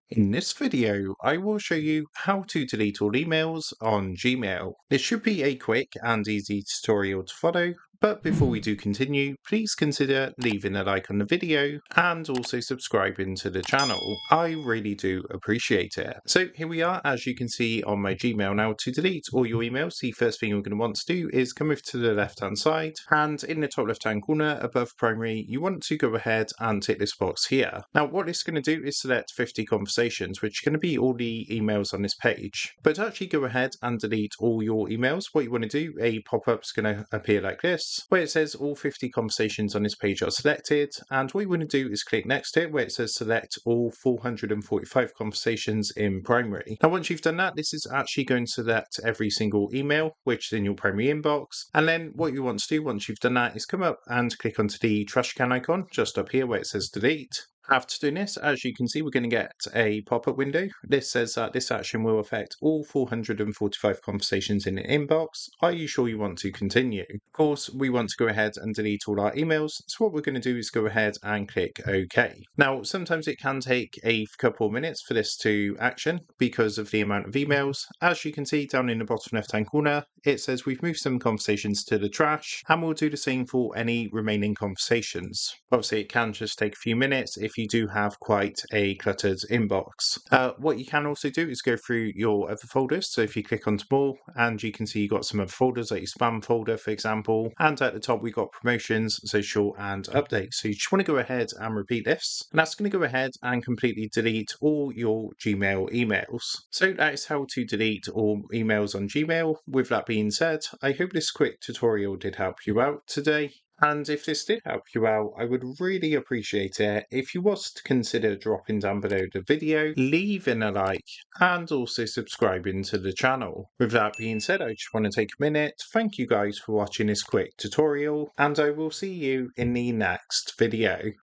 In this video, I will show you how to delete all emails on Gmail. This should be a quick and easy tutorial to follow, but before we do continue, please consider leaving a like on the video and also subscribing to the channel. I really do appreciate it. So here we are, as you can see on my Gmail now. To delete all your emails, the first thing you're going to want to do is come over to the left hand side, and in the top left hand corner above primary, you want to go ahead and tick this box here. Now what it's going to do is select 50 conversations, which are going to be all the emails on this page. But to actually go ahead and delete all your emails, what you want to do, a pop-up is going to appear like this, where it says all 50 conversations on this page are selected, and what you want to do is click next to it where it says select all 445 conversations in primary. Now once you've done that, this is actually going to select every single email which is in your primary inbox, and then what you want to do once you've done that is come up and click onto the trash can icon just up here where it says delete. After doing this, as you can see, we're going to get a pop-up window. This says that this action will affect all 445 conversations in the inbox. Are you sure you want to continue? Of course, we want to go ahead and delete all our emails. So what we're going to do is go ahead and click OK. Now, sometimes it can take a couple of minutes for this to action because of the amount of emails. As you can see down in the bottom left-hand corner, it says we've moved some conversations to the trash, and we'll do the same for any remaining conversations. Obviously, it can just take a few minutes if you do have quite a cluttered inbox. What you can also do is go through your other folders. So if you click on more, and you can see you've got some other folders like your spam folder, for example, and at the top we've got promotions, social and updates. So you just want to go ahead and repeat this, and that's going to go ahead and completely delete all your Gmail emails. So that is how to delete all emails on Gmail. With that being said, I hope this quick tutorial did help you out today. And if this did help you out, I would really appreciate it if you was to consider dropping down below the video, leaving a like, and also subscribing to the channel. With that being said, I just want to take a minute, thank you guys for watching this quick tutorial, and I will see you in the next video.